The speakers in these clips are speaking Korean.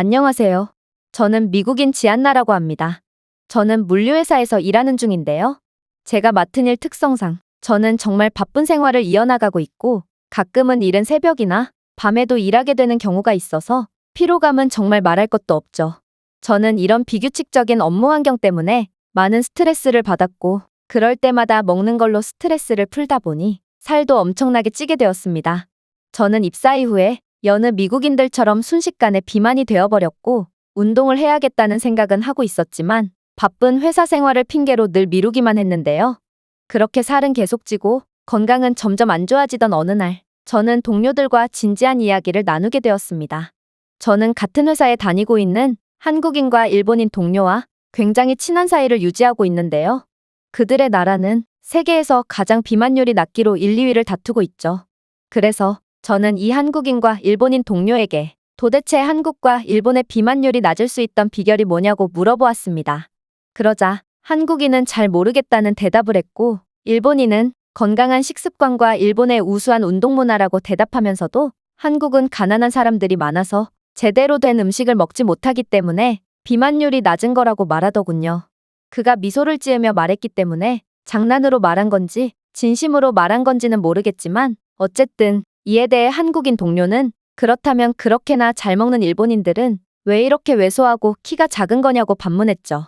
안녕하세요. 저는 미국인 지안나라고 합니다. 저는 물류회사에서 일하는 중인데요. 제가 맡은 일 특성상 저는 정말 바쁜 생활을 이어나가고 있고 가끔은 이른 새벽이나 밤에도 일하게 되는 경우가 있어서 피로감은 정말 말할 것도 없죠. 저는 이런 비규칙적인 업무 환경 때문에 많은 스트레스를 받았고 그럴 때마다 먹는 걸로 스트레스를 풀다 보니 살도 엄청나게 찌게 되었습니다. 저는 입사 이후에 여느 미국인들처럼 순식간에 비만이 되어버렸고 운동을 해야겠다는 생각은 하고 있었지만 바쁜 회사 생활을 핑계로 늘 미루기만 했는데요. 그렇게 살은 계속 찌고 건강은 점점 안 좋아지던 어느 날 저는 동료들과 진지한 이야기를 나누게 되었습니다. 저는 같은 회사에 다니고 있는 한국인과 일본인 동료와 굉장히 친한 사이를 유지하고 있는데요. 그들의 나라는 세계에서 가장 비만율이 낮기로 1, 2위를 다투고 있죠. 그래서 저는 이 한국인과 일본인 동료에게 도대체 한국과 일본의 비만율이 낮을 수 있던 비결이 뭐냐고 물어보았습니다. 그러자 한국인은 잘 모르겠다는 대답을 했고 일본인은 건강한 식습관과 일본의 우수한 운동 문화라고 대답하면서도 한국은 가난한 사람들이 많아서 제대로 된 음식을 먹지 못하기 때문에 비만율이 낮은 거라고 말하더군요. 그가 미소를 지으며 말했기 때문에 장난으로 말한 건지 진심으로 말한 건지는 모르겠지만 어쨌든 이에 대해 한국인 동료는 그렇다면 그렇게나 잘 먹는 일본인들은 왜 이렇게 왜소하고 키가 작은 거냐고 반문했죠.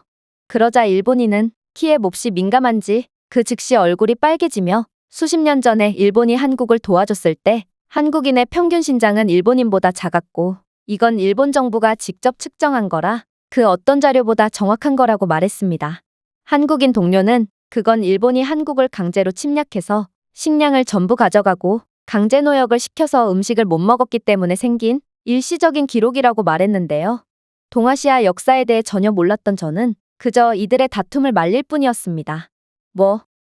그러자 일본인은 키에 몹시 민감한지 그 즉시 얼굴이 빨개지며 수십 년 전에 일본이 한국을 도와줬을 때 한국인의 평균 신장은 일본인보다 작았고 이건 일본 정부가 직접 측정한 거라 그 어떤 자료보다 정확한 거라고 말했습니다. 한국인 동료는 그건 일본이 한국을 강제로 침략해서 식량을 전부 가져가고 강제 노역을 시켜서 음식을 못 먹었기 때문에 생긴 일시적인 기록이라고 말했는데요. 동아시아 역사에 대해 전혀 몰랐던 저는 그저 이들의 다툼을 말릴 뿐이었습니다.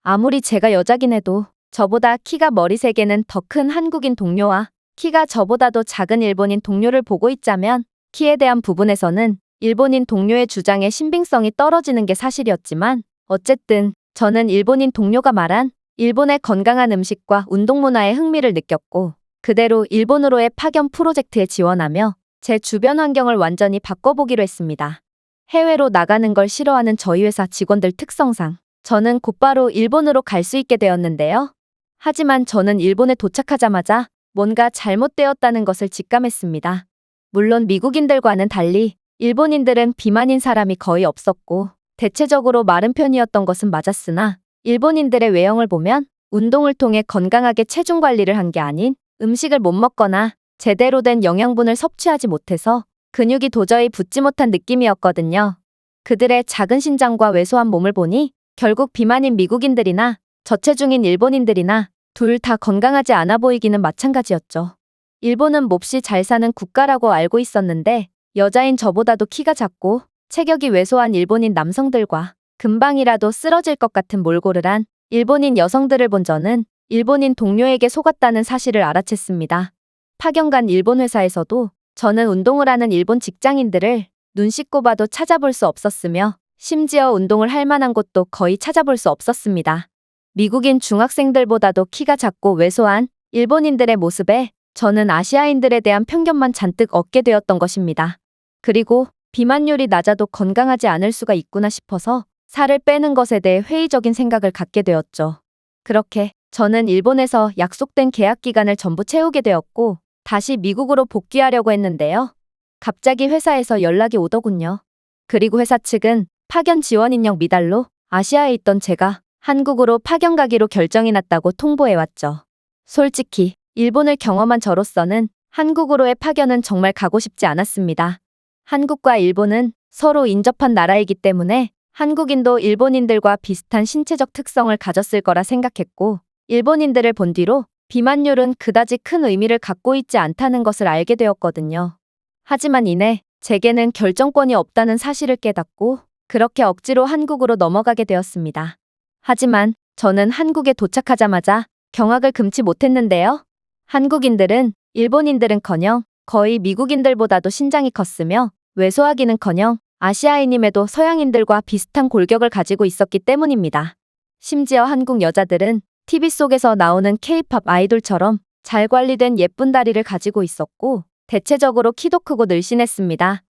아무리 제가 여자긴 해도 저보다 키가 머리 3개는 더 큰 한국인 동료와 키가 저보다도 작은 일본인 동료를 보고 있자면 키에 대한 부분에서는 일본인 동료의 주장의 신빙성이 떨어지는 게 사실이었지만 어쨌든 저는 일본인 동료가 말한 일본의 건강한 음식과 운동 문화에 흥미를 느꼈고 그대로 일본으로의 파견 프로젝트에 지원하며 제 주변 환경을 완전히 바꿔보기로 했습니다. 해외로 나가는 걸 싫어하는 저희 회사 직원들 특성상 저는 곧바로 일본으로 갈 수 있게 되었는데요. 하지만 저는 일본에 도착하자마자 뭔가 잘못되었다는 것을 직감했습니다. 물론 미국인들과는 달리 일본인들은 비만인 사람이 거의 없었고 대체적으로 마른 편이었던 것은 맞았으나 일본인들의 외형을 보면 운동을 통해 건강하게 체중 관리를 한 게 아닌 음식을 못 먹거나 제대로 된 영양분을 섭취하지 못해서 근육이 도저히 붙지 못한 느낌이었거든요. 그들의 작은 신장과 왜소한 몸을 보니 결국 비만인 미국인들이나 저체중인 일본인들이나 둘 다 건강하지 않아 보이기는 마찬가지였죠. 일본은 몹시 잘 사는 국가라고 알고 있었는데 여자인 저보다도 키가 작고 체격이 왜소한 일본인 남성들과 금방이라도 쓰러질 것 같은 몰골을 일본인 여성들을 본 저는 일본인 동료에게 속았다는 사실을 알아챘습니다. 파견 간 일본 회사에서도 저는 운동을 하는 일본 직장인들을 눈 씻고 봐도 찾아볼 수 없었으며 심지어 운동을 할 만한 곳도 거의 찾아볼 수 없었습니다. 미국인 중학생들보다도 키가 작고 왜소한 일본인들의 모습에 저는 아시아인들에 대한 편견만 잔뜩 얻게 되었던 것입니다. 그리고 비만율이 낮아도 건강하지 않을 수가 있구나 싶어서 살을 빼는 것에 대해 회의적인 생각을 갖게 되었죠. 그렇게 저는 일본에서 약속된 계약 기간을 전부 채우게 되었고 다시 미국으로 복귀하려고 했는데요. 갑자기 회사에서 연락이 오더군요. 그리고 회사 측은 파견 지원 인력 미달로 아시아에 있던 제가 한국으로 파견 가기로 결정이 났다고 통보해왔죠. 솔직히 일본을 경험한 저로서는 한국으로의 파견은 정말 가고 싶지 않았습니다. 한국과 일본은 서로 인접한 나라이기 때문에 한국인도 일본인들과 비슷한 신체적 특성을 가졌을 거라 생각했고 일본인들을 본 뒤로 비만율은 그다지 큰 의미를 갖고 있지 않다는 것을 알게 되었거든요. 하지만 이내 제게는 결정권이 없다는 사실을 깨닫고 그렇게 억지로 한국으로 넘어가게 되었습니다. 하지만 저는 한국에 도착하자마자 경악을 금치 못했는데요. 한국인들은 일본인들은커녕 거의 미국인들보다도 신장이 컸으며 왜소하기는커녕 아시아인임에도 서양인들과 비슷한 골격을 가지고 있었기 때문입니다. 심지어 한국 여자들은 TV 속에서 나오는 K-팝 아이돌처럼 잘 관리된 예쁜 다리를 가지고 있었고 대체적으로 키도 크고 늘씬했습니다.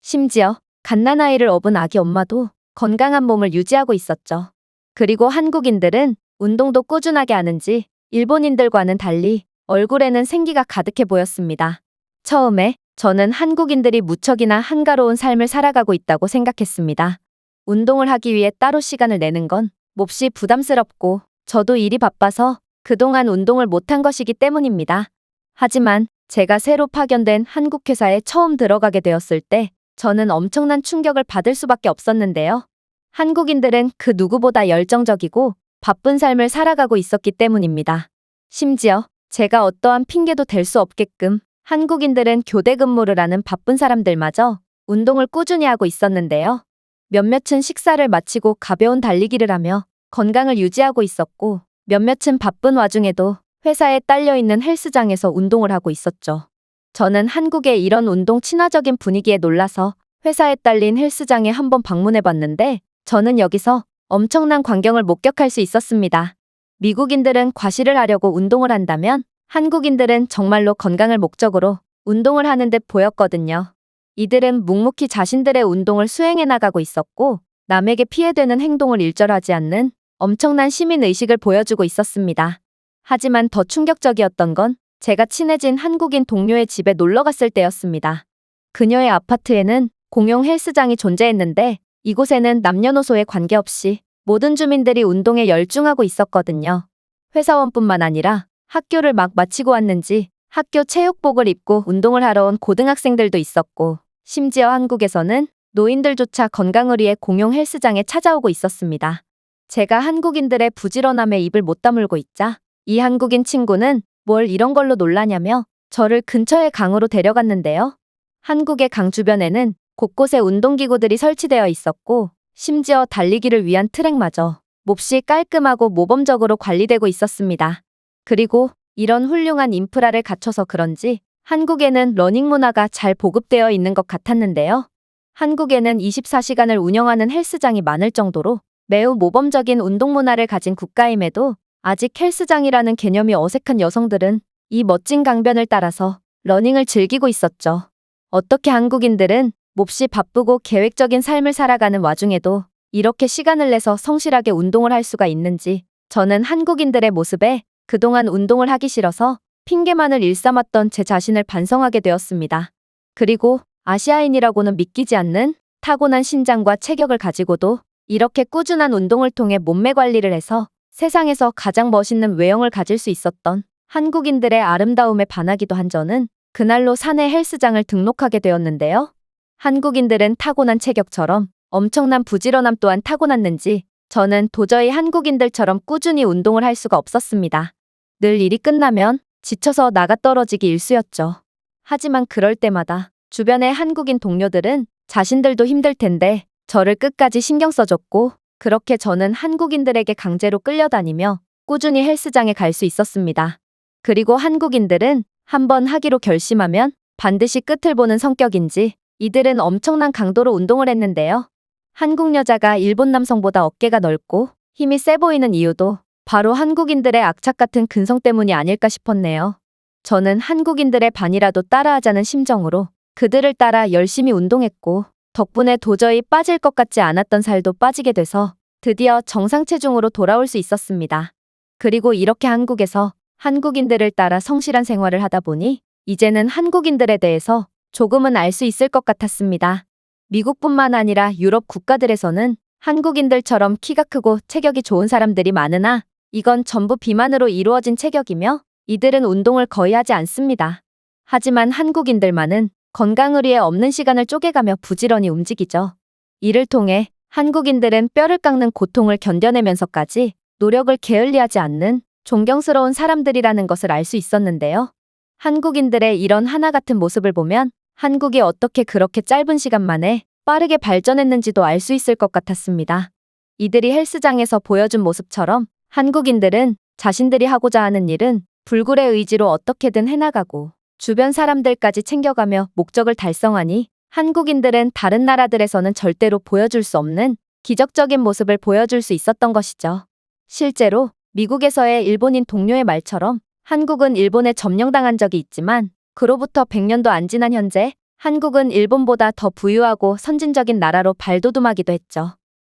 심지어 갓난아이를 업은 아기 엄마도 건강한 몸을 유지하고 있었죠. 그리고 한국인들은 운동도 꾸준하게 하는지 일본인들과는 달리 얼굴에는 생기가 가득해 보였습니다. 처음에 저는 한국인들이 무척이나 한가로운 삶을 살아가고 있다고 생각했습니다. 운동을 하기 위해 따로 시간을 내는 건 몹시 부담스럽고 저도 일이 바빠서 그동안 운동을 못한 것이기 때문입니다. 하지만 제가 새로 파견된 한국 회사에 처음 들어가게 되었을 때 저는 엄청난 충격을 받을 수밖에 없었는데요. 한국인들은 그 누구보다 열정적이고 바쁜 삶을 살아가고 있었기 때문입니다. 심지어 제가 어떠한 핑계도 댈 수 없게끔 한국인들은 교대 근무를 하는 바쁜 사람들마저 운동을 꾸준히 하고 있었는데요. 몇몇은 식사를 마치고 가벼운 달리기를 하며 건강을 유지하고 있었고 몇몇은 바쁜 와중에도 회사에 딸려있는 헬스장에서 운동을 하고 있었죠. 저는 한국의 이런 운동 친화적인 분위기에 놀라서 회사에 딸린 헬스장에 한번 방문해 봤는데 저는 여기서 엄청난 광경을 목격할 수 있었습니다. 미국인들은 과시를 하려고 운동을 한다면 한국인들은 정말로 건강을 목적으로 운동을 하는 듯 보였거든요. 이들은 묵묵히 자신들의 운동을 수행해 나가고 있었고 남에게 피해되는 행동을 일절하지 않는 엄청난 시민의식을 보여주고 있었습니다. 하지만 더 충격적이었던 건 제가 친해진 한국인 동료의 집에 놀러 갔을 때였습니다. 그녀의 아파트에는 공용 헬스장이 존재했는데 이곳에는 남녀노소에 관계없이 모든 주민들이 운동에 열중하고 있었거든요. 회사원뿐만 아니라 학교를 막 마치고 왔는지 학교 체육복을 입고 운동을 하러 온 고등학생들도 있었고 심지어 한국에서는 노인들조차 건강을 위해 공용 헬스장에 찾아오고 있었습니다. 제가 한국인들의 부지런함에 입을 못 다물고 있자 이 한국인 친구는 뭘 이런 걸로 놀라냐며 저를 근처의 강으로 데려갔는데요. 한국의 강 주변에는 곳곳에 운동기구들이 설치되어 있었고 심지어 달리기를 위한 트랙마저 몹시 깔끔하고 모범적으로 관리되고 있었습니다. 그리고 이런 훌륭한 인프라를 갖춰서 그런지 한국에는 러닝 문화가 잘 보급되어 있는 것 같았는데요. 한국에는 24시간을 운영하는 헬스장이 많을 정도로 매우 모범적인 운동 문화를 가진 국가임에도 아직 헬스장이라는 개념이 어색한 여성들은 이 멋진 강변을 따라서 러닝을 즐기고 있었죠. 어떻게 한국인들은 몹시 바쁘고 계획적인 삶을 살아가는 와중에도 이렇게 시간을 내서 성실하게 운동을 할 수가 있는지 저는 한국인들의 모습에 그동안 운동을 하기 싫어서 핑계만을 일삼았던 제 자신을 반성하게 되었습니다. 그리고 아시아인이라고는 믿기지 않는 타고난 신장과 체격을 가지고도 이렇게 꾸준한 운동을 통해 몸매 관리를 해서 세상에서 가장 멋있는 외형을 가질 수 있었던 한국인들의 아름다움에 반하기도 한 저는 그날로 사내 헬스장을 등록하게 되었는데요. 한국인들은 타고난 체격처럼 엄청난 부지런함 또한 타고났는지 저는 도저히 한국인들처럼 꾸준히 운동을 할 수가 없었습니다. 늘 일이 끝나면 지쳐서 나가떨어지기 일쑤였죠. 하지만 그럴 때마다 주변의 한국인 동료들은 자신들도 힘들 텐데 저를 끝까지 신경 써줬고 그렇게 저는 한국인들에게 강제로 끌려다니며 꾸준히 헬스장에 갈 수 있었습니다. 그리고 한국인들은 한번 하기로 결심하면 반드시 끝을 보는 성격인지 이들은 엄청난 강도로 운동을 했는데요. 한국 여자가 일본 남성보다 어깨가 넓고 힘이 세 보이는 이유도 바로 한국인들의 악착 같은 근성 때문이 아닐까 싶었네요. 저는 한국인들의 반이라도 따라하자는 심정으로 그들을 따라 열심히 운동했고 덕분에 도저히 빠질 것 같지 않았던 살도 빠지게 돼서 드디어 정상 체중으로 돌아올 수 있었습니다. 그리고 이렇게 한국에서 한국인들을 따라 성실한 생활을 하다 보니 이제는 한국인들에 대해서 조금은 알 수 있을 것 같았습니다. 미국뿐만 아니라 유럽 국가들에서는 한국인들처럼 키가 크고 체격이 좋은 사람들이 많으나 이건 전부 비만으로 이루어진 체격이며 이들은 운동을 거의 하지 않습니다. 하지만 한국인들만은 건강을 위해 없는 시간을 쪼개가며 부지런히 움직이죠. 이를 통해 한국인들은 뼈를 깎는 고통을 견뎌내면서까지 노력을 게을리하지 않는 존경스러운 사람들이라는 것을 알 수 있었는데요. 한국인들의 이런 하나 같은 모습을 보면 한국이 어떻게 그렇게 짧은 시간 만에 빠르게 발전했는지도 알 수 있을 것 같았습니다. 이들이 헬스장에서 보여준 모습처럼 한국인들은 자신들이 하고자 하는 일은 불굴의 의지로 어떻게든 해나가고 주변 사람들까지 챙겨가며 목적을 달성하니 한국인들은 다른 나라들에서는 절대로 보여줄 수 없는 기적적인 모습을 보여줄 수 있었던 것이죠. 실제로 미국에서의 일본인 동료의 말처럼 한국은 일본에 점령당한 적이 있지만 그로부터 100년도 안 지난 현재 한국은 일본보다 더 부유하고 선진적인 나라로 발돋움하기도 했죠.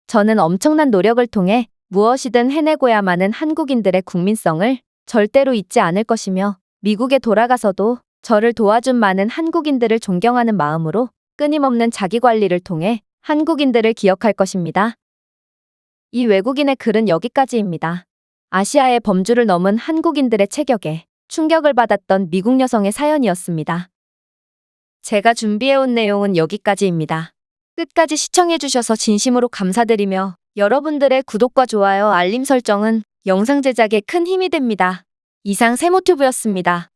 저는 엄청난 노력을 통해 무엇이든 해내고야마는 한국인들의 국민성을 절대로 잊지 않을 것이며 미국에 돌아가서도 저를 도와준 많은 한국인들을 존경하는 마음으로 끊임없는 자기관리를 통해 한국인들을 기억할 것입니다. 이 외국인의 글은 여기까지입니다. 아시아의 범주를 넘은 한국인들의 체격에 충격을 받았던 미국 여성의 사연이었습니다. 제가 준비해온 내용은 여기까지입니다. 끝까지 시청해주셔서 진심으로 감사드리며 여러분들의 구독과 좋아요, 알림 설정은 영상 제작에 큰 힘이 됩니다. 이상 세모튜브였습니다.